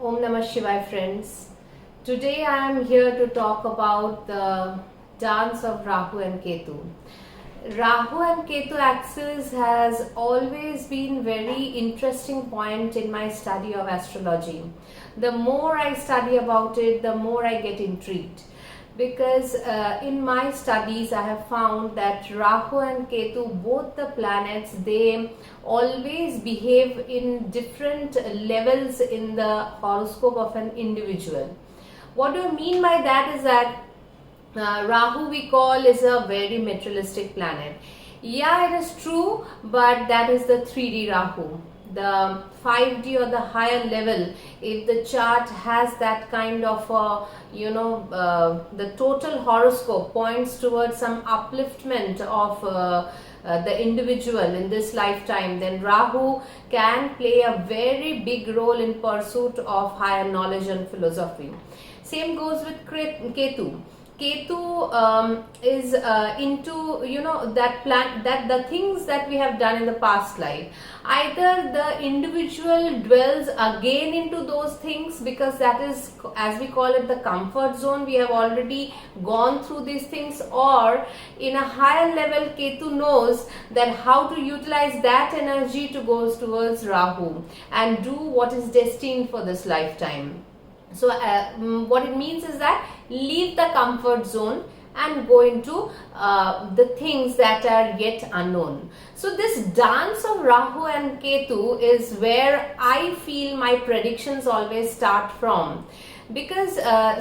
Om Namah Shivaya, friends. Today I am here to talk about the dance of Rahu and Ketu. Rahu and Ketu axis has always been very interesting point in my study of astrology. The more I study about it, the more I get intrigued. Because in my studies I have found that Rahu and Ketu, both the planets, they always behave in different levels in the horoscope of an individual. What do I mean by that is that Rahu we call is a very materialistic planet. Yeah, it is true, but that is the 3D Rahu. The 5D or the higher level, if the chart has that kind of the total horoscope points towards some upliftment of the individual in this lifetime, then Rahu can play a very big role in pursuit of higher knowledge and philosophy. Same goes with Ketu. Ketu is into that the things that we have done in the past life. Either the individual dwells again into those things because that is, as we call it, the comfort zone. We have already gone through these things, or in a higher level, Ketu knows that how to utilize that energy to go towards Rahu and do what is destined for this lifetime. So what it means is that leave the comfort zone and go into the things that are yet unknown. So this dance of Rahu and Ketu is where I feel my predictions always start from. Because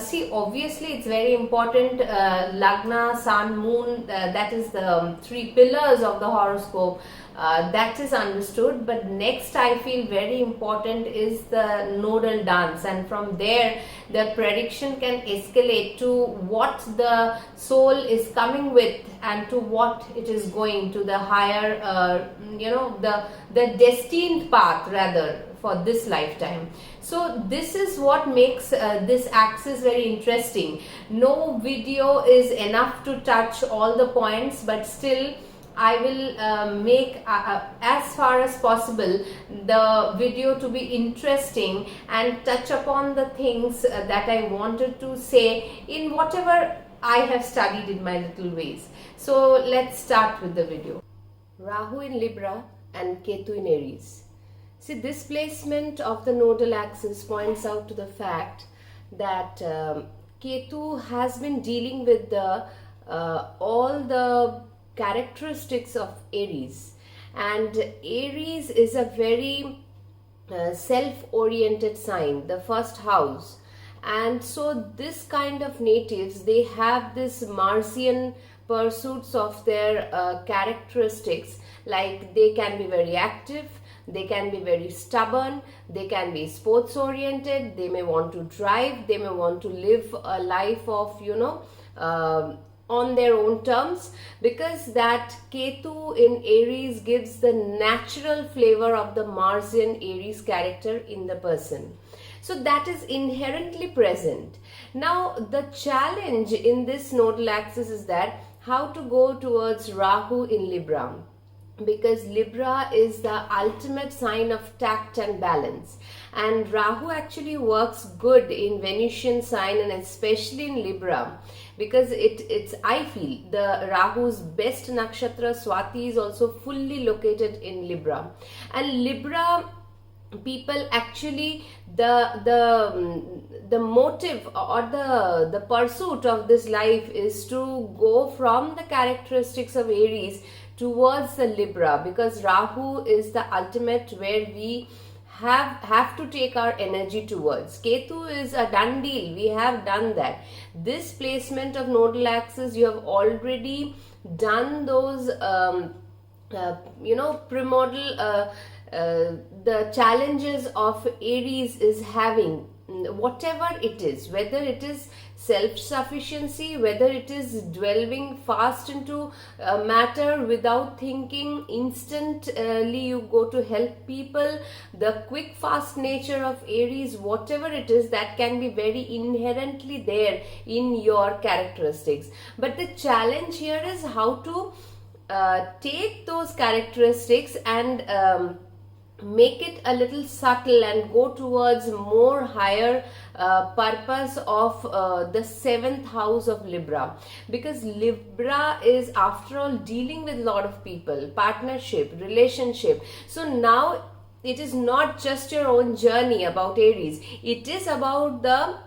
see, obviously it's very important, Lagna, Sun, Moon, that is the three pillars of the horoscope, that is understood. But next I feel very important is the nodal dance, and from there the prediction can escalate to what the soul is coming with and to what it is going to the higher, the destined path rather for this lifetime. So this is what makes this axis very interesting. No video is enough to touch all the points, but still I will make as far as possible the video to be interesting and touch upon the things that I wanted to say in whatever I have studied in my little ways. So let's start with the video. Rahu in Libra and Ketu in Aries. See, this placement of the nodal axis points out to the fact that Ketu has been dealing with the all the characteristics of Aries, and Aries is a very self-oriented sign, the first house, and so this kind of natives, they have this Martian pursuits of their characteristics, like they can be very active, they can be very stubborn, they can be sports oriented, they may want to drive, they may want to live a life of on their own terms, because that Ketu in Aries gives the natural flavor of the Martian Aries character in the person. So that is inherently present. Now the challenge in this nodal axis is that how to go towards Rahu in Libra, because Libra is the ultimate sign of tact and balance, and Rahu actually works good in Venusian sign and especially in Libra, because it's I feel the Rahu's best nakshatra Swati is also fully located in Libra, and Libra people actually the motive or the pursuit of this life is to go from the characteristics of Aries towards the Libra, because Rahu is the ultimate where we have to take our energy towards. Ketu is a done deal, we have done that. This placement of nodal axis, you have already done those primordial the challenges of Aries is having, whatever it is, whether it is self-sufficiency, whether it is dwelling fast into matter without thinking, instantly you go to help people, the quick fast nature of Aries, whatever it is, that can be very inherently there in your characteristics. But the challenge here is how to take those characteristics and make it a little subtle and go towards more higher purpose of the seventh house of Libra, because Libra is after all dealing with a lot of people, partnership, relationship. So now it is not just your own journey about Aries, it is about the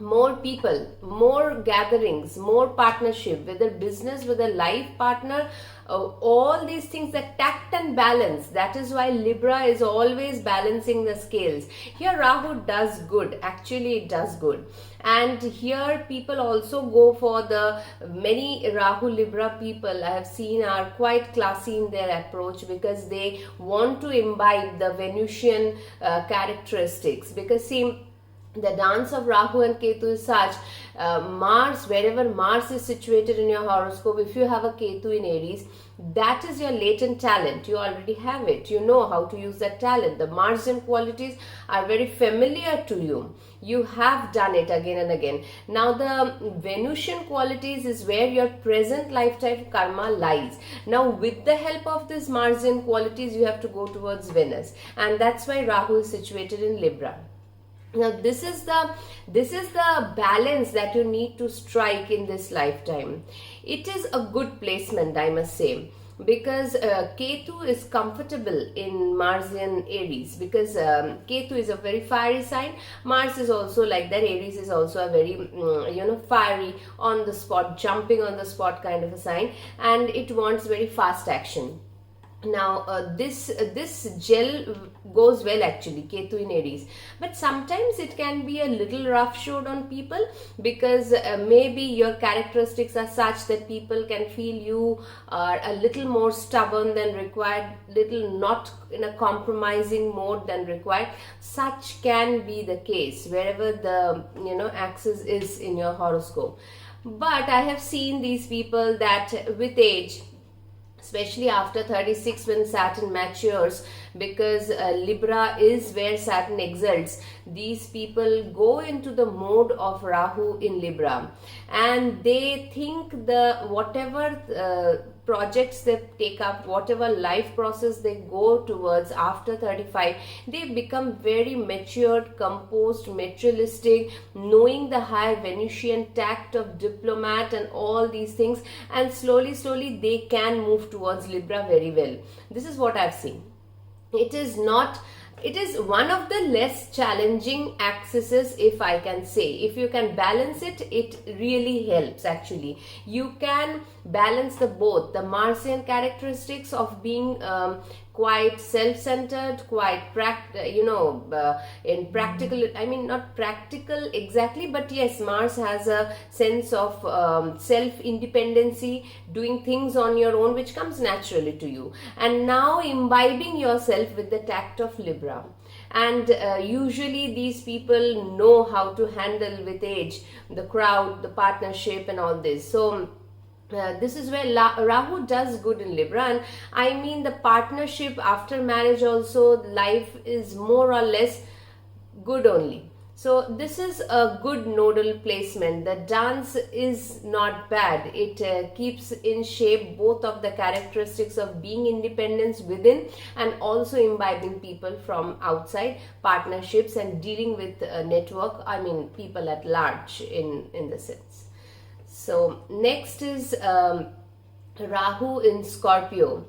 more people, more gatherings, more partnership, whether business, whether life partner, all these things, the tact and balance. That is why Libra is always balancing the scales. Here Rahu does good, actually it does good. And here people also go for the, many Rahu Libra people I have seen are quite classy in their approach, because they want to imbibe the Venusian characteristics. Because see, the dance of Rahu and Ketu is such, Mars, wherever Mars is situated in your horoscope, if you have a Ketu in Aries, that is your latent talent. You already have it. You know how to use that talent. The Martian qualities are very familiar to you. You have done it again and again. Now the Venusian qualities is where your present lifetime karma lies. Now with the help of these Martian qualities, you have to go towards Venus. And that's why Rahu is situated in Libra. Now this is the balance that you need to strike in this lifetime. It is a good placement, I must say, because Ketu is comfortable in Marsian Aries, because Ketu is a very fiery sign. Mars is also like that. Aries is also a very fiery, on the spot, jumping on the spot kind of a sign, and it wants very fast action. Now this gel goes well, actually, Ketu in Aries, but sometimes it can be a little roughshod on people, because maybe your characteristics are such that people can feel you are a little more stubborn than required, little not in a compromising mode than required. Such can be the case wherever the axis is in your horoscope. But I have seen these people that with age, especially after 36 when Saturn matures, because Libra is where Saturn exalts, these people go into the mode of Rahu in Libra, and they think whatever projects they take up, whatever life process they go towards after 35, they become very matured, composed, materialistic, knowing the high Venusian tact of diplomat and all these things, and slowly they can move towards Libra very well. This is what I've seen. It is one of the less challenging axes, if I can say. If you can balance it, it really helps actually. You can balance both the Martian characteristics of being quite self-centered, quite in practical, I mean not practical exactly, but yes, Mars has a sense of self-independency, doing things on your own which comes naturally to you, and now imbibing yourself with the tact of Libra. And usually these people know how to handle with age the crowd, the partnership and all this. So this is where Rahu does good in Libra, and I mean the partnership after marriage also, life is more or less good only. So this is a good nodal placement. The dance is not bad. It keeps in shape both of the characteristics of being independence within and also imbibing people from outside, partnerships and dealing with network, I mean people at large in the sense. So next is Rahu in Scorpio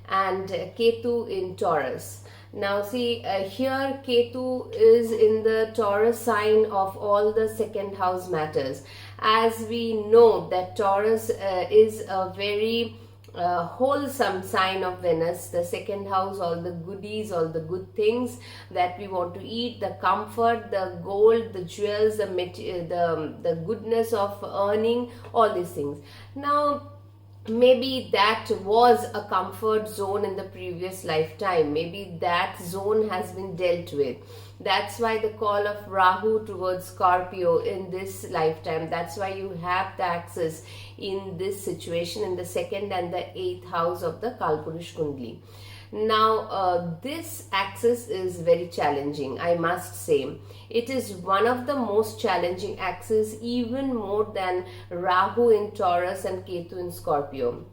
and Ketu in Taurus. Now see, here Ketu is in the Taurus sign of all the second house matters. As we know that Taurus is a very wholesome sign of Venus, the second house, all the goodies, all the good things that we want to eat, the comfort, the gold, the jewels, the goodness of earning, all these things. Now maybe that was a comfort zone in the previous lifetime. Maybe that zone has been dealt with. That's why the call of Rahu towards Scorpio in this lifetime. That's why you have the axis in this situation in the second and the 8th house of the Kalpurush Kundli. Now this axis is very challenging, I must say. It is one of the most challenging axes, even more than Rahu in Taurus and Ketu in Scorpio,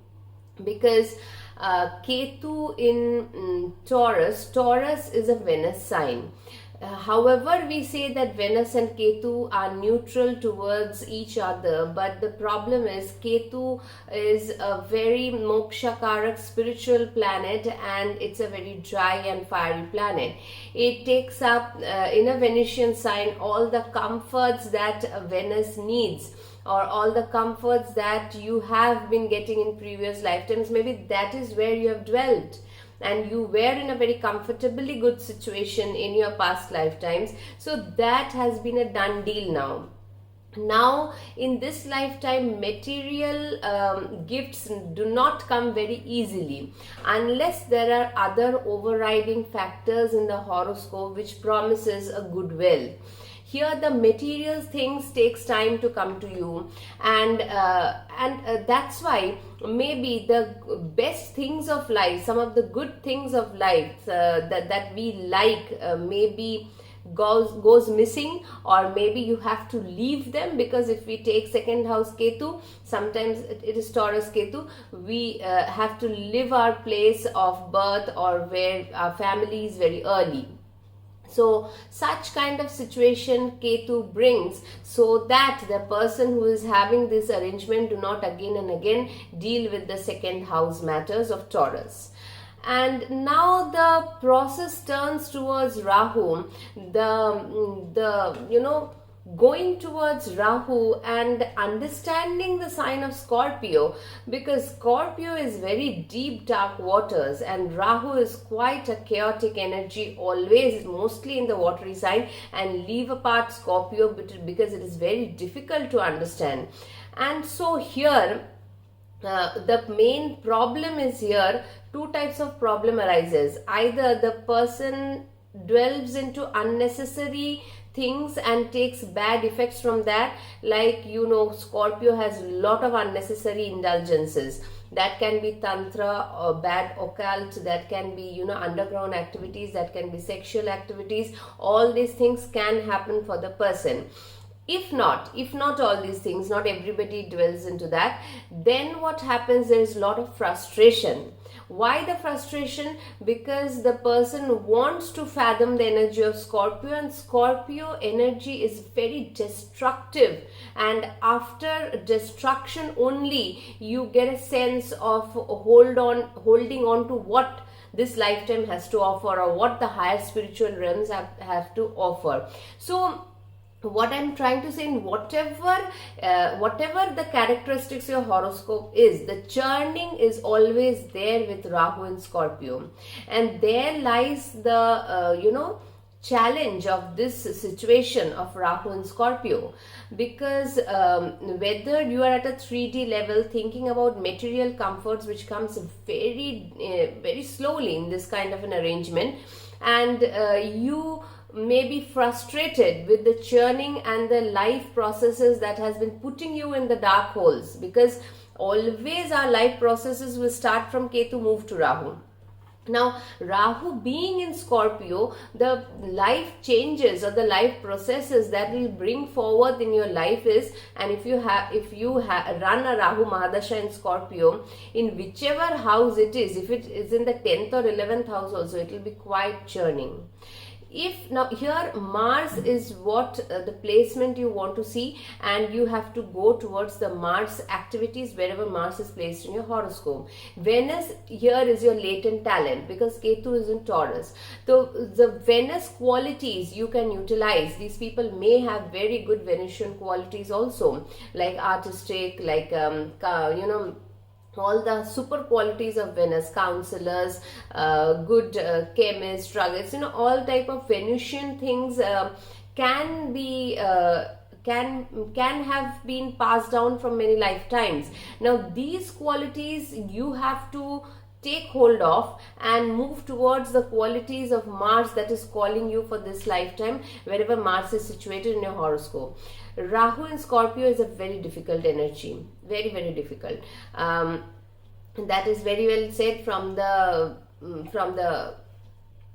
because Ketu in Taurus. Taurus is a Venus sign. However, we say that Venus and Ketu are neutral towards each other, but the problem is Ketu is a very mokshakarak spiritual planet, and it's a very dry and fiery planet. It takes up in a Venusian sign all the comforts that Venus needs, or all the comforts that you have been getting in previous lifetimes. Maybe that is where you have dwelt, and you were in a very comfortably good situation in your past lifetimes. So that has been a done deal now. Now in this lifetime, material gifts do not come very easily unless there are other overriding factors in the horoscope which promises a goodwill. Here the material things takes time to come to you, and that's why maybe the best things of life, some of the good things of life that we like, maybe goes missing, or maybe you have to leave them, because if we take second house Ketu, sometimes it is Taurus Ketu, we have to leave our place of birth or where our family is very early. So such kind of situation Ketu brings, so that the person who is having this arrangement do not again and again deal with the second house matters of Taurus. And now the process turns towards Rahu, going towards Rahu and understanding the sign of Scorpio, because Scorpio is very deep dark waters and Rahu is quite a chaotic energy, always mostly in the watery sign, and leave apart Scorpio because it is very difficult to understand. And so here the main problem is here, two types of problem arises. Either the person delves into unnecessary things and takes bad effects from that, like Scorpio has a lot of unnecessary indulgences. That can be tantra or bad occult, that can be underground activities, that can be sexual activities. All these things can happen for the person. If not all these things, not everybody dwells into that, then what happens, there is a lot of frustration. Why the frustration? Because the person wants to fathom the energy of Scorpio, and Scorpio energy is very destructive, and after destruction only you get a sense of holding on to what this lifetime has to offer, or what the higher spiritual realms have to offer. So what I'm trying to say, in whatever the characteristics of your horoscope is, the churning is always there with Rahu and Scorpio, and there lies the challenge of this situation of Rahu and Scorpio, because whether you are at a 3D level thinking about material comforts, which comes very slowly in this kind of an arrangement, and you may be frustrated with the churning and the life processes that has been putting you in the dark holes, because always our life processes will start from Ketu, move to Rahu. Now Rahu being in Scorpio, the life changes or the life processes that will bring forward in your life is, and if you run a Rahu Mahadasha in Scorpio, in whichever house it is, if it is in the 10th or 11th house also, it will be quite churning. If now here Mars is what the placement you want to see, and you have to go towards the Mars activities wherever Mars is placed in your horoscope. Venus here is your latent talent, because Ketu is in Taurus. So the Venus qualities you can utilize. These people may have very good Venusian qualities also, like artistic, like all the super qualities of Venus, counselors, good chemists, druggists, all type of Venusian things can be can have been passed down from many lifetimes. Now these qualities you have to take hold of and move towards the qualities of Mars that is calling you for this lifetime, wherever Mars is situated in your horoscope. Rahu in Scorpio is a very difficult energy, very, very difficult. That is very well said from the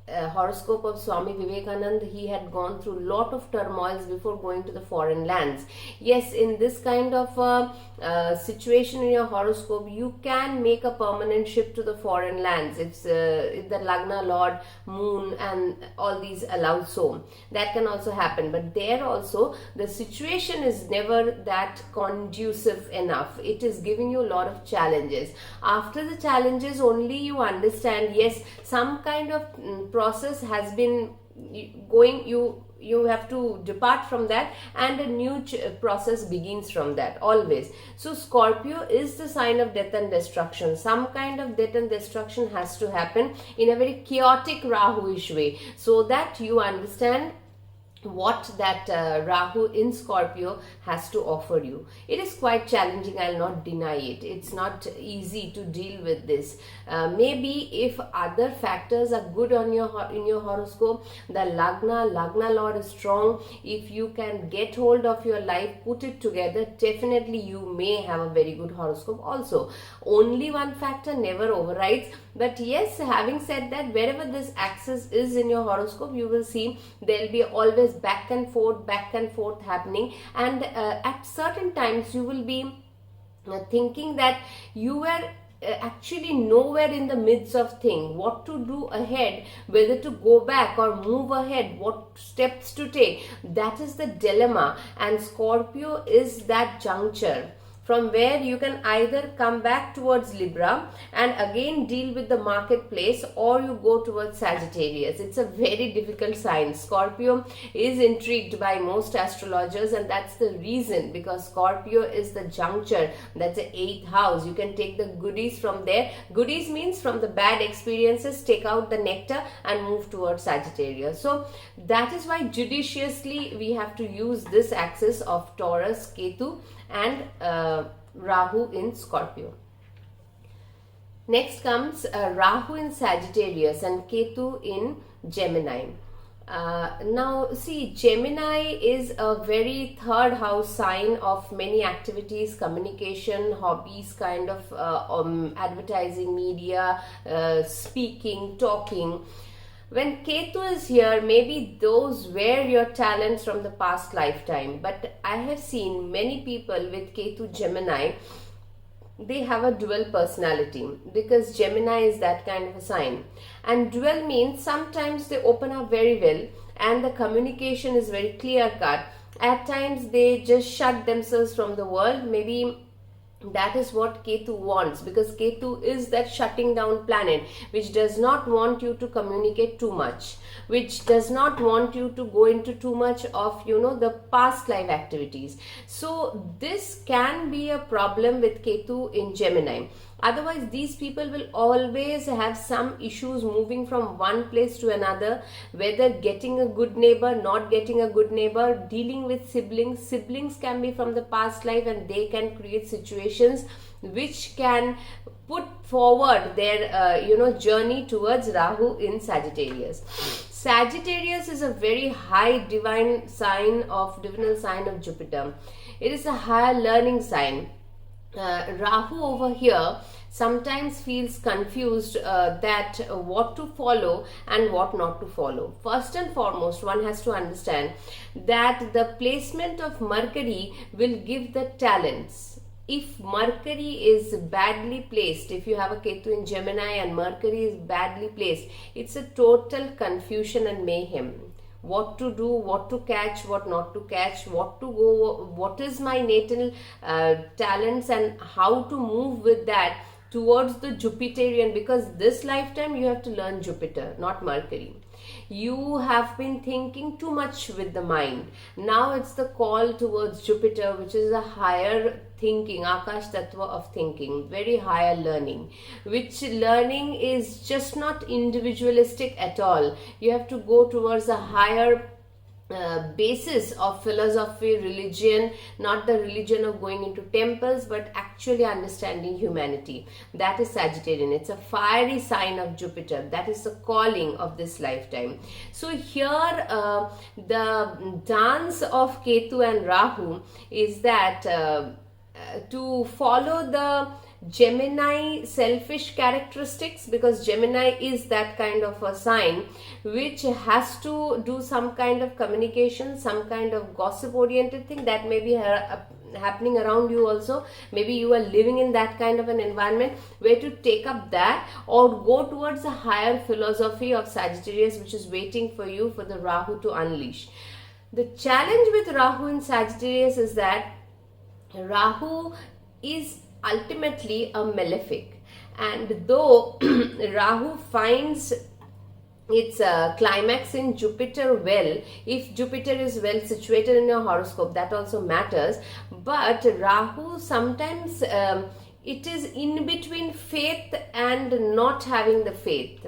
horoscope of Swami Vivekananda, he had gone through lot of turmoils before going to the foreign lands. Yes, in this kind of situation in your horoscope, you can make a permanent shift to the foreign lands if the Lagna Lord, Moon and all these allow so. That can also happen. But there also, the situation is never that conducive enough. It is giving you a lot of challenges. After the challenges, only you understand, yes, some kind of process has been going, you have to depart from that, and a new process begins from that always. So Scorpio is the sign of death and destruction. Some kind of death and destruction has to happen in a very chaotic Rahu-ish way, so that you understand what that Rahu in Scorpio has to offer you. It is quite challenging, I'll not deny it. It's not easy to deal with this. Maybe if other factors are good on in your horoscope, the Lagna Lord is strong. If you can get hold of your life, put it together, definitely you may have a very good horoscope also. Only one factor never overrides. But yes, having said that, wherever this axis is in your horoscope, you will see there will be always back and forth happening, and at certain times you will be thinking that you were actually nowhere in the midst of thing, what to do ahead, whether to go back or move ahead, what steps to take. That is the dilemma, and Scorpio is that juncture from where you can either come back towards Libra and again deal with the marketplace, or you go towards Sagittarius. It's a very difficult sign. Scorpio is intrigued by most astrologers, and that's the reason, because Scorpio is the juncture, that's the 8th house. You can take the goodies from there. Goodies means from the bad experiences, take out the nectar and move towards Sagittarius. So that is why judiciously we have to use this axis of Taurus, Ketu and Rahu in Scorpio. Next comes Rahu in Sagittarius and Ketu in Gemini. Now see, Gemini is a very third house sign of many activities, communication, hobbies, kind of advertising, media, speaking, talking. When Ketu is here, maybe those were your talents from the past lifetime. But I have seen many people with Ketu Gemini, they have a dual personality, because Gemini is that kind of a sign. And dual means sometimes they open up very well and the communication is very clear cut. At times they just shut themselves from the world. Maybe that is what Ketu wants, because Ketu is that shutting down planet which does not want you to communicate too much, which does not want you to go into too much of, the past life activities. So this can be a problem with Ketu in Gemini. Otherwise, these people will always have some issues moving from one place to another, whether getting a good neighbor, not getting a good neighbor, dealing with siblings. Siblings can be from the past life, and they can create situations which can put forward their journey towards Rahu in Sagittarius. Sagittarius is a very high divinal sign of Jupiter. It is a higher learning sign. Rahu over here sometimes feels confused that what to follow and what not to follow. First and foremost, one has to understand that the placement of Mercury will give the talents. If Mercury is badly placed, if you have a Ketu in Gemini and Mercury is badly placed, it's a total confusion and mayhem. What to do, what to catch, what not to catch, what to go, what is my natal talents, and how to move with that towards the Jupiterian, because this lifetime you have to learn Jupiter, not Mercury. You have been thinking too much with the mind. Now it's the call towards Jupiter, which is a higher thinking, Akash Tattva of thinking, very higher learning, which learning is just not individualistic at all. You have to go towards a higher basis of philosophy, religion, not the religion of going into temples, but actually understanding humanity. That is Sagittarian. It's a fiery sign of Jupiter. That is the calling of this lifetime. So here the dance of Ketu and Rahu is that to follow the Gemini selfish characteristics, because Gemini is that kind of a sign which has to do some kind of communication, some kind of gossip oriented thing that may be happening around you also. Maybe you are living in that kind of an environment where to take up that or go towards a higher philosophy of Sagittarius, which is waiting for you for the Rahu to unleash. The challenge with Rahu in Sagittarius is that Rahu is ultimately a malefic, and though Rahu finds its climax in Jupiter well, if Jupiter is well situated in your horoscope, that also matters, but Rahu sometimes it is in between faith and not having the faith.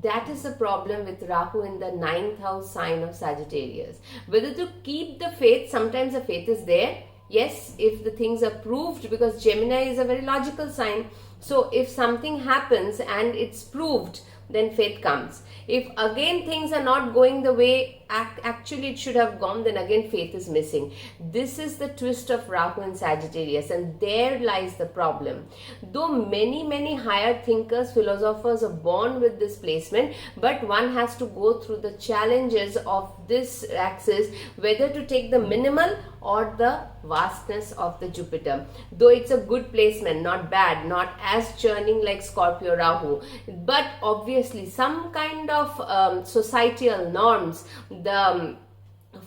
That is the problem with Rahu in the 9th house sign of Sagittarius. Whether to keep the faith, sometimes the faith is there. Yes, if the things are proved, because Gemini is a very logical sign. So if something happens and it's proved, then faith comes. If again things are not going the way actually it should have gone, then again faith is missing. This is the twist of Rahu and Sagittarius, and there lies the problem. Though many higher thinkers, philosophers are born with this placement, but one has to go through the challenges of this axis, whether to take the minimal or the vastness of the Jupiter. Though it's a good placement, not bad, not as churning like Scorpio Rahu, but obviously some kind of societal norms,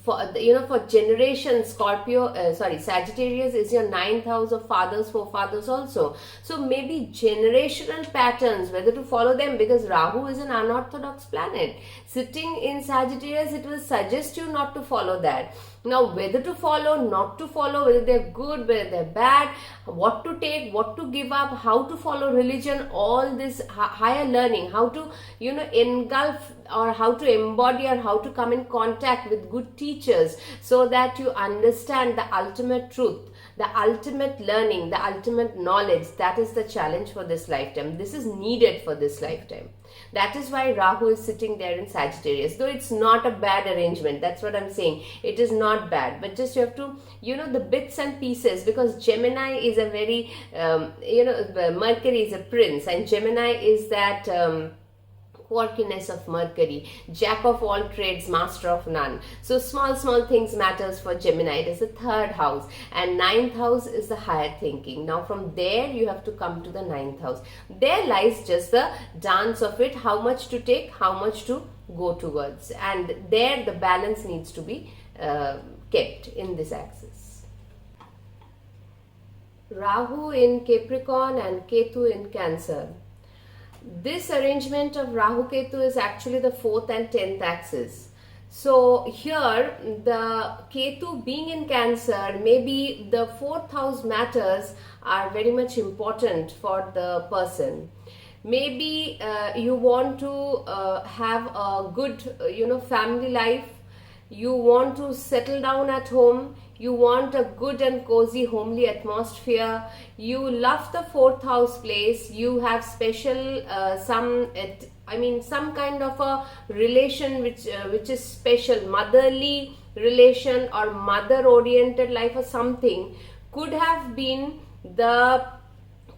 for generations, Sagittarius is your 9th house of fathers, forefathers also. So maybe generational patterns, whether to follow them, because Rahu is an unorthodox planet. Sitting in Sagittarius, it will suggest you not to follow that. Now, whether to follow, not to follow, whether they're good, whether they're bad, what to take, what to give up, how to follow religion, all this higher learning, how to, engulf or how to embody or how to come in contact with good teachers so that you understand the ultimate truth, the ultimate learning, the ultimate knowledge. That is the challenge for this lifetime. This is needed for this lifetime. That is why Rahu is sitting there in Sagittarius. Though it's not a bad arrangement, that's what I'm saying. It is not bad, but just you have to, the bits and pieces, because Gemini is a very, Mercury is a prince, and Gemini is that quirkiness of Mercury, jack of all trades, master of none. So small things matters for Gemini. It is the 3rd house, and 9th house is the higher thinking. Now from there you have to come to the 9th house. There lies just the dance of it, how much to take, how much to go towards, and there the balance needs to be kept in this axis. Rahu in Capricorn and Ketu in Cancer. This arrangement of Rahu Ketu is actually the 4th and 10th axis. So here the Ketu being in Cancer, maybe the 4th house matters are very much important for the person. Maybe you want to have a good family life, you want to settle down at home, you want a good and cozy homely atmosphere, you love the 4th house place, you have special some kind of a relation which is special, motherly relation or mother oriented life or something, could have been the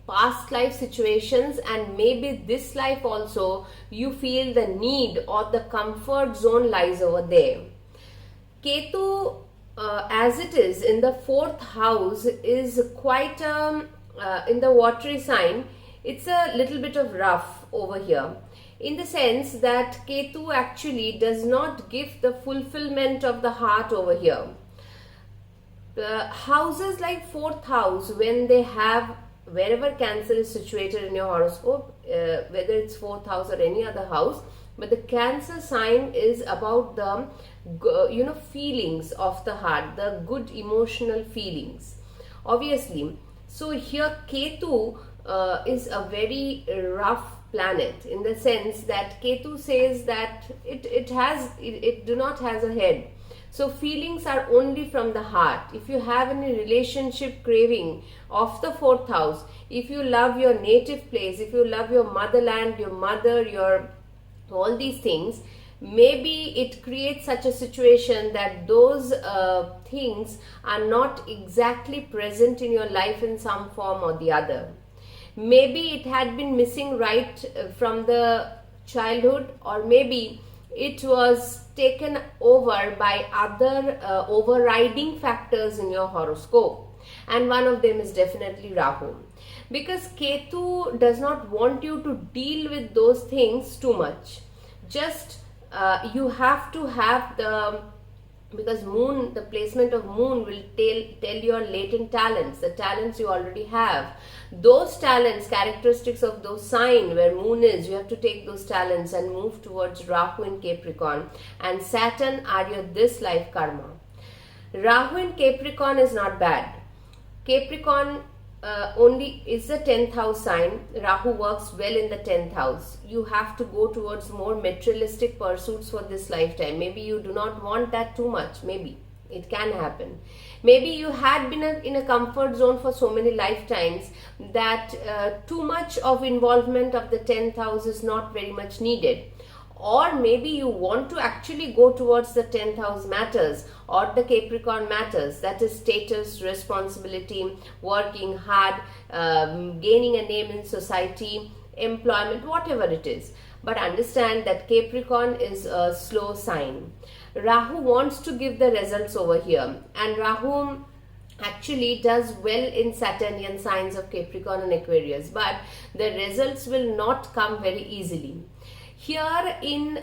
past life situations, and maybe this life also you feel the need or the comfort zone lies over there. Ketu as it is in the 4th house is quite in the watery sign, it's a little bit of rough over here, in the sense that Ketu actually does not give the fulfillment of the heart over here. Houses like 4th house, when they have, wherever Cancer is situated in your horoscope, whether it's 4th house or any other house, but the Cancer sign is about the feelings of the heart, the good emotional feelings, obviously. So here Ketu is a very rough planet, in the sense that Ketu says that it do not has a head. So feelings are only from the heart. If you have any relationship craving of the 4th house, if you love your native place, if you love your motherland, your mother, your all these things, maybe it creates such a situation that those things are not exactly present in your life in some form or the other. Maybe it had been missing right from the childhood, or maybe it was taken over by other overriding factors in your horoscope, and one of them is definitely Rahu, because Ketu does not want you to deal with those things too much. Just you have to have the, because moon, the placement of moon will tell your latent talents, the talents you already have. Those talents, characteristics of those sign where moon is, you have to take those talents and move towards Rahu in Capricorn, and Saturn are your this life karma. Rahu in Capricorn is not bad. Capricorn only is the 10th house sign. Rahu works well in the 10th house. You have to go towards more materialistic pursuits for this lifetime. Maybe you do not want that too much. Maybe it can happen. Maybe you had been in a comfort zone for so many lifetimes that too much of involvement of the 10th house is not very much needed. Or maybe you want to actually go towards the 10th house matters or the Capricorn matters, that is status, responsibility, working hard, gaining a name in society, employment, whatever it is. But understand that Capricorn is a slow sign. Rahu wants to give the results over here, and Rahu actually does well in Saturnian signs of Capricorn and Aquarius, but the results will not come very easily. Here in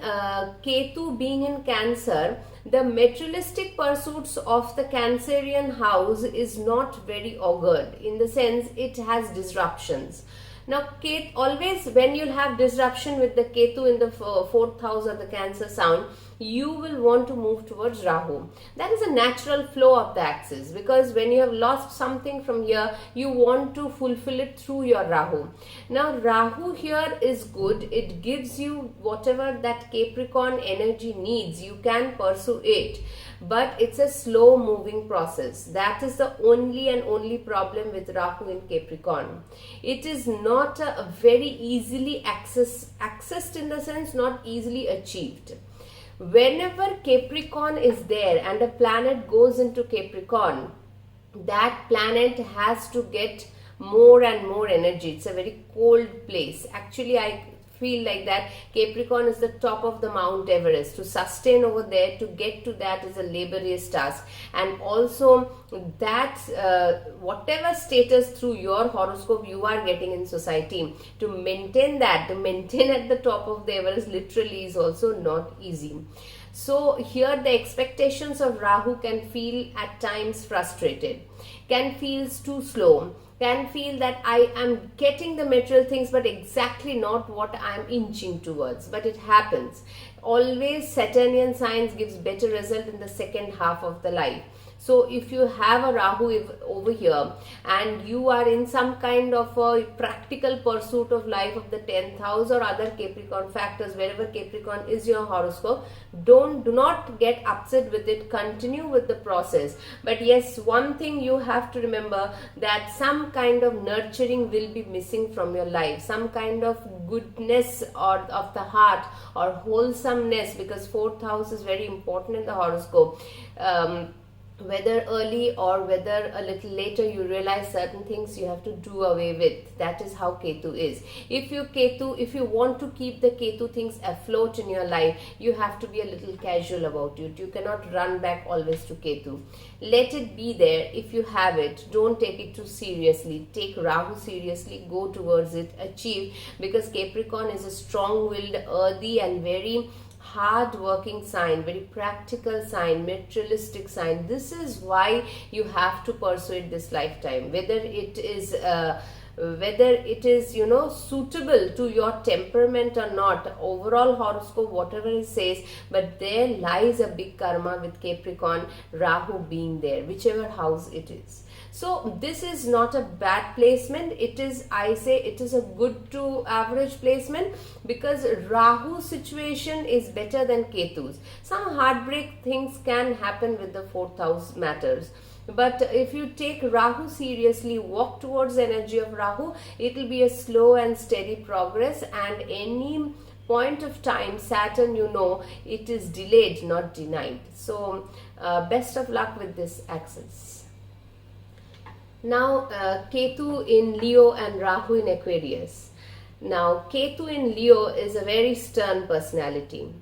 Ketu being in Cancer, the materialistic pursuits of the Cancerian house is not very augured, in the sense it has disruptions. Now, always when you'll have disruption with the Ketu in the 4th house of the Cancer sound, you will want to move towards Rahu. That is a natural flow of the axis, because when you have lost something from here, you want to fulfill it through your Rahu. Now, Rahu here is good. It gives you whatever that Capricorn energy needs. You can pursue it, but it's a slow moving process. That is the only and only problem with Rahu in Capricorn. It is not a very easily accessed, in the sense not easily achieved. Whenever Capricorn is there and a planet goes into Capricorn, that planet has to get more and more energy. It's a very cold place. Actually, I feel like that Capricorn is the top of the Mount Everest. To sustain over there, to get to that is a laborious task. And also that whatever status through your horoscope you are getting in society, to maintain that, to maintain at the top of the Everest literally is also not easy. So here the expectations of Rahu can feel at times frustrated, can feel too slow, can feel that I am getting the material things but exactly not what I am inching towards. But it happens. Always Saturnian signs gives better result in the second half of the life. So if you have a Rahu over here and you are in some kind of a practical pursuit of life of the 10th house or other Capricorn factors, wherever Capricorn is your horoscope, do not get upset with it. Continue with the process. But yes, one thing you have to remember, that some kind of nurturing will be missing from your life. Some kind of goodness or of the heart or wholesomeness, because 4th house is very important in the horoscope. Whether early or whether a little later, you realize certain things you have to do away with. That is how Ketu is. If you want to keep the Ketu things afloat in your life, you have to be a little casual about it. You cannot run back always to Ketu. Let it be there. If you have it, don't take it too seriously. Take Rahu seriously, go towards it, achieve, because Capricorn is a strong-willed, earthy and very hard-working sign, very practical sign, materialistic sign. This is why you have to pursue it this lifetime. Whether it is suitable to your temperament or not, overall horoscope, whatever it says, but there lies a big karma with Capricorn, Rahu being there, whichever house it is. So this is not a bad placement. It is, I say, it is a good to average placement, because Rahu's situation is better than Ketu's. Some heartbreak things can happen with the 4th house matters. But if you take Rahu seriously, walk towards the energy of Rahu, it will be a slow and steady progress, and any point of time, Saturn, it is delayed, not denied. So best of luck with this axis. Now, Ketu in Leo and Rahu in Aquarius. Now, Ketu in Leo is a very stern personality.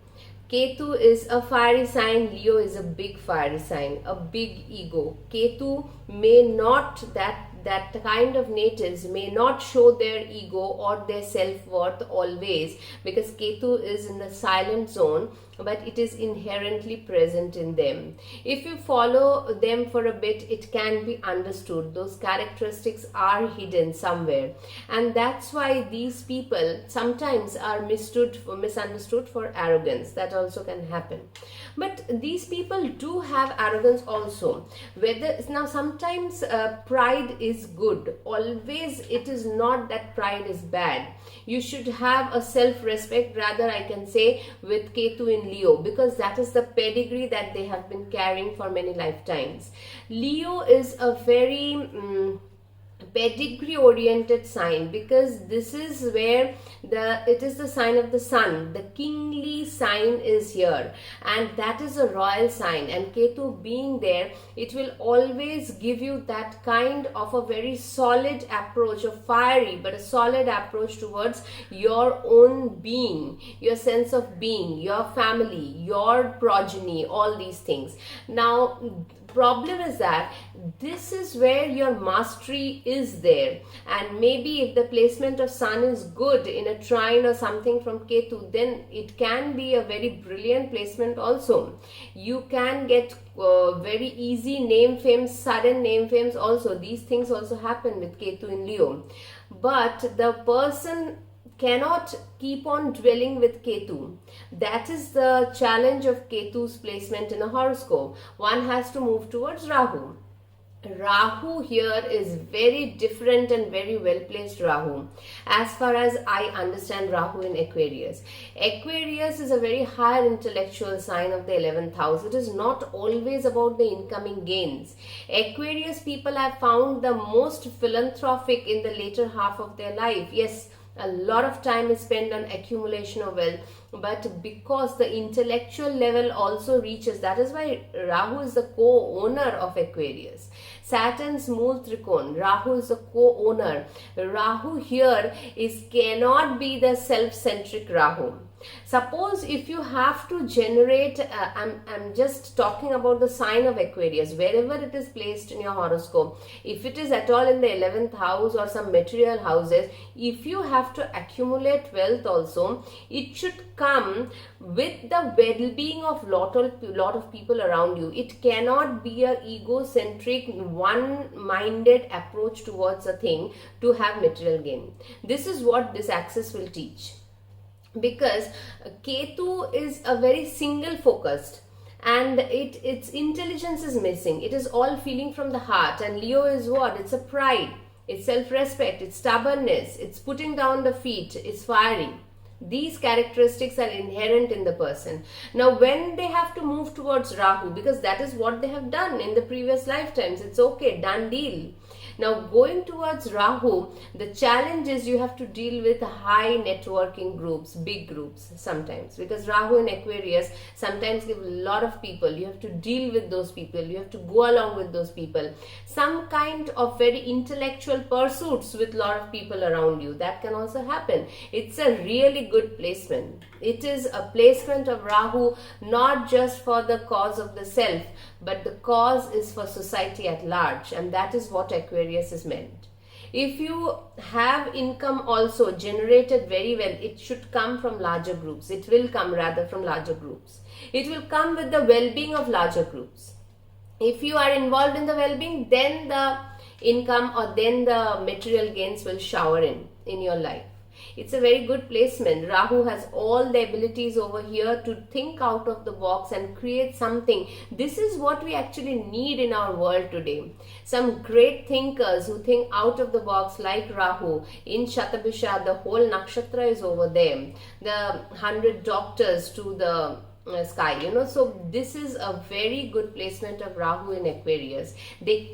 Ketu is a fiery sign, Leo is a big fiery sign, a big ego. Ketu may not, that kind of natives may not show their ego or their self-worth always, because Ketu is in the silent zone, but it is inherently present in them. If you follow them for a bit, it can be understood. Those characteristics are hidden somewhere, and that's why these people sometimes are misunderstood for arrogance. That also can happen. But these people do have arrogance also. Now sometimes pride is good. Always it is not that pride is bad. You should have a self-respect, rather I can say, with Ketu in Leo, because that is the pedigree that they have been carrying for many lifetimes. Leo is a very pedigree oriented sign, because this is where it is the sign of the sun. The kingly sign is here, and that is a royal sign, and Ketu being there, it will always give you that kind of a very solid approach, a fiery but a solid approach towards your own being, your sense of being, your family, your progeny, all these things. Now problem is that this is where your mastery is there, and maybe if the placement of sun is good in a trine or something from Ketu, then it can be a very brilliant placement also. You can get very easy name fame, sudden name fames also. These things also happen with Ketu in Leo, but the person cannot keep on dwelling with Ketu. That is the challenge of Ketu's placement in a horoscope. One has to move towards Rahu. Rahu here is very different and very well placed Rahu, as far as I understand Rahu in Aquarius. Aquarius is a very higher intellectual sign of the 11th house. It is not always about the incoming gains. Aquarius people have found the most philanthropic in the later half of their life. Yes, a lot of time is spent on accumulation of wealth, but because the intellectual level also reaches, that is why Rahu is the co-owner of Aquarius. Saturn's Mool Trikon, Rahu is the co-owner. Rahu here cannot be the self-centric Rahu. Suppose if you have to generate, I'm just talking about the sign of Aquarius, wherever it is placed in your horoscope, if it is at all in the 11th house or some material houses, if you have to accumulate wealth also, it should come with the well-being of lot of people around you. It cannot be a egocentric, one-minded approach towards a thing to have material gain. This is what this axis will teach, because Ketu is a very single focused, and its intelligence is missing. It is all feeling from the heart, and Leo is what? It's a pride, it's self-respect, it's stubbornness, it's putting down the feet, it's fiery. These characteristics are inherent in the person. Now when they have to move towards Rahu, because that is what they have done in the previous lifetimes, it's okay, done deal. Now going towards Rahu, the challenge is you have to deal with high networking groups, big groups sometimes, because Rahu in Aquarius sometimes give a lot of people. You have to deal with those people, you have to go along with those people. Some kind of very intellectual pursuits with a lot of people around you, that can also happen. It's a really good placement. It is a placement of Rahu not just for the cause of the self, but the cause is for society at large, and that is what Aquarius is meant. If you have income also generated very well, it should come from larger groups. It will come rather from larger groups. It will come with the well-being of larger groups. If you are involved in the well-being, then the income or then the material gains will shower in your life. It's a very good placement. Rahu has all the abilities over here to think out of the box and create something. This is what we actually need in our world today. Some great thinkers who think out of the box, like Rahu. In Shatabisha, the whole nakshatra is over there. The 100 doctors to the sky, so this is a very good placement of Rahu in Aquarius. They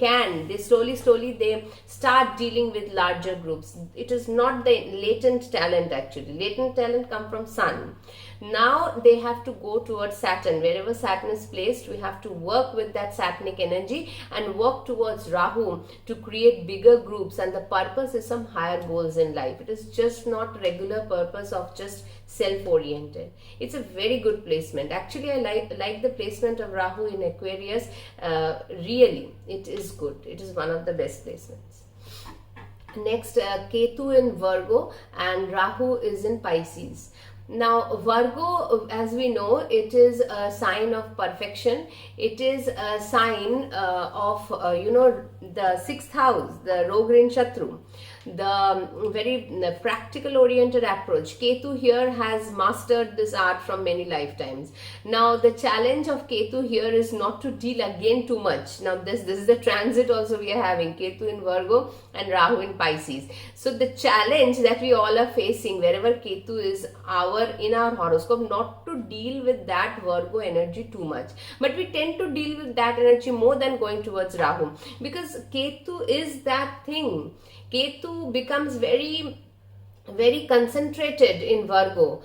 slowly they start dealing with larger groups. It is not the latent talent actually. Latent talent come from sun. Now they have to go towards Saturn. Wherever Saturn is placed, we have to work with that Saturnic energy and work towards Rahu to create bigger groups, and the purpose is some higher goals in life. It is just not regular purpose of just self-oriented. It's a very good placement. Actually, I like the placement of Rahu in Aquarius. Really, it is good. It is one of the best placements. Next, Ketu in Virgo and Rahu is in Pisces. Now Virgo, as we know, it is a sign of perfection. It is a sign of the sixth house, the Rogrin Shatru, the very practical oriented approach. Ketu here has mastered this art from many lifetimes. Now the challenge of Ketu here is not to deal again too much. Now this is the transit also we are having, Ketu in Virgo and Rahu in Pisces. So the challenge that we all are facing wherever Ketu is in our horoscope, not to deal with that Virgo energy too much, but we tend to deal with that energy more than going towards Rahu, because Ketu is that thing. Ketu becomes very concentrated in Virgo,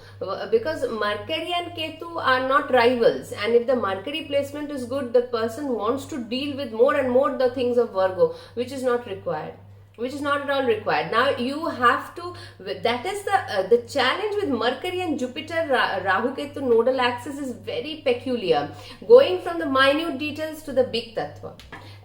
because Mercury and Ketu are not rivals, and if the Mercury placement is good, the person wants to deal with more and more the things of Virgo, which is not required, which is not at all required. Now you have to, that is the challenge with Mercury and Jupiter Rahu Ketu nodal axis is very peculiar, going from the minute details to the big tattva.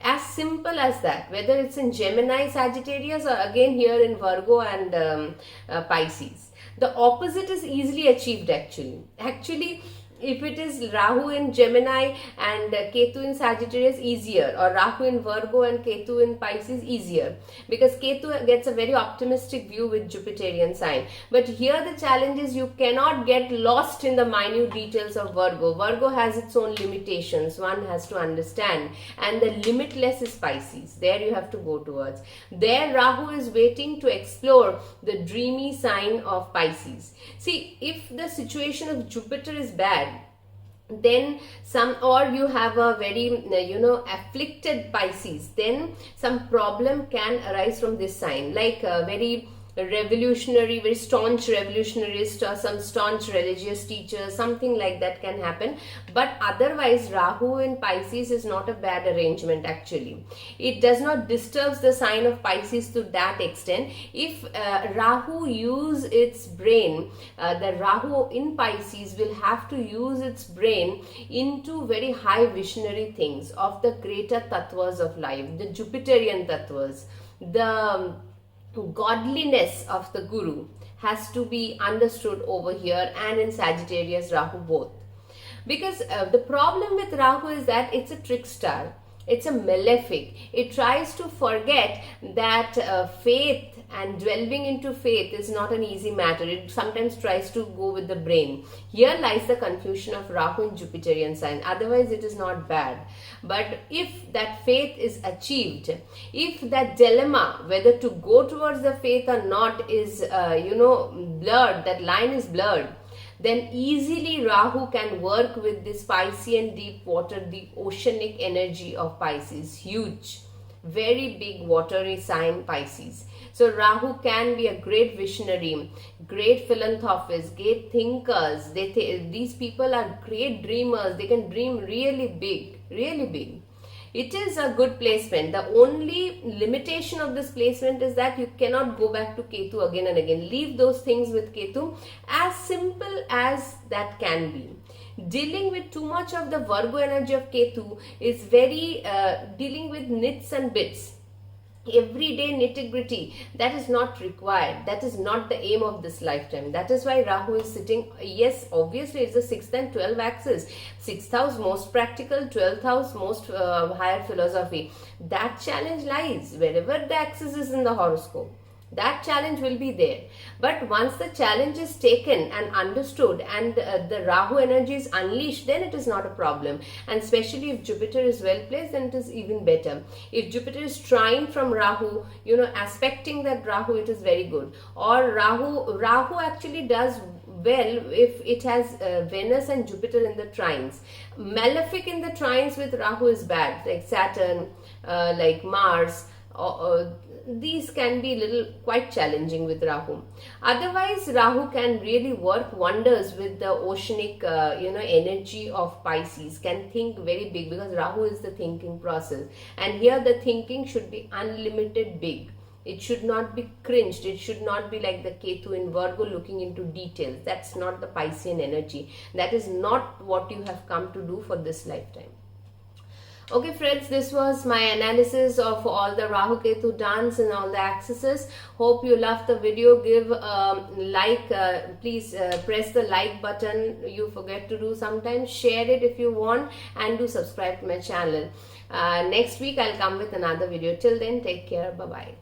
As simple as that, whether it's in Gemini, Sagittarius, or again here in Virgo and Pisces. The opposite is easily achieved actually. If it is Rahu in Gemini and Ketu in Sagittarius, easier, or Rahu in Virgo and Ketu in Pisces, easier, because Ketu gets a very optimistic view with Jupiterian sign. But here the challenge is you cannot get lost in the minute details of Virgo. Virgo has its own limitations, one has to understand, and the limitless is Pisces. There you have to go towards. There Rahu is waiting to explore the dreamy sign of Pisces. See, if the situation of Jupiter is bad, then or you have a very afflicted Pisces, then some problem can arise from this sign, like a very revolutionary, very staunch revolutionarist or some staunch religious teacher, something like that can happen. But otherwise Rahu in Pisces is not a bad arrangement actually. It does not disturb the sign of Pisces to that extent. If Rahu use its brain, the Rahu in Pisces will have to use its brain into very high visionary things of the greater tattvas of life, the Jupiterian tattvas, the godliness of the Guru has to be understood over here, and in Sagittarius Rahu both. Because the problem with Rahu is that it's a trickster, it's a malefic. It tries to forget that faith and delving into faith is not an easy matter. It sometimes tries to go with the brain. Here lies the confusion of Rahu in Jupiterian sign. Otherwise it is not bad. But if that faith is achieved, if that dilemma whether to go towards the faith or not is blurred, that line is blurred, then easily Rahu can work with this Piscean deep water, the oceanic energy of Pisces. Huge, very big watery sign Pisces. So Rahu can be a great visionary, great philanthropist, great thinkers. These people are great dreamers. They can dream really big, really big. It is a good placement. The only limitation of this placement is that you cannot go back to Ketu again and again. Leave those things with Ketu, as simple as that can be. Dealing with too much of the Virgo energy of Ketu is very dealing with nits and bits. Everyday nitty-gritty, that is not required. That is not the aim of this lifetime. That is why Rahu is sitting, yes, obviously it's the 6th and 12th axis. 6th house most practical, 12th house most higher philosophy. That challenge lies wherever the axis is in the horoscope. That challenge will be there. But once the challenge is taken and understood and the Rahu energy is unleashed, then it is not a problem. And especially if Jupiter is well placed, then it is even better. If Jupiter is trying from Rahu, aspecting that Rahu, it is very good. Or Rahu actually does well if it has Venus and Jupiter in the trines. Malefic in the trines with Rahu is bad, like Saturn, like Mars, these can be quite challenging with Rahu. Otherwise, Rahu can really work wonders with the oceanic energy of Pisces, can think very big, because Rahu is the thinking process, and here the thinking should be unlimited big. It should not be cringed. It should not be like the Ketu in Virgo looking into details. That's not the Piscean energy. That is not what you have come to do for this lifetime. Okay friends, this was my analysis of all the Rahu Ketu dance and all the axes. Hope you loved the video. Give like, please press the like button. You forget to do sometimes. Share it if you want, and do subscribe to my channel. Next week I'll come with another video. Till then, take care. Bye bye.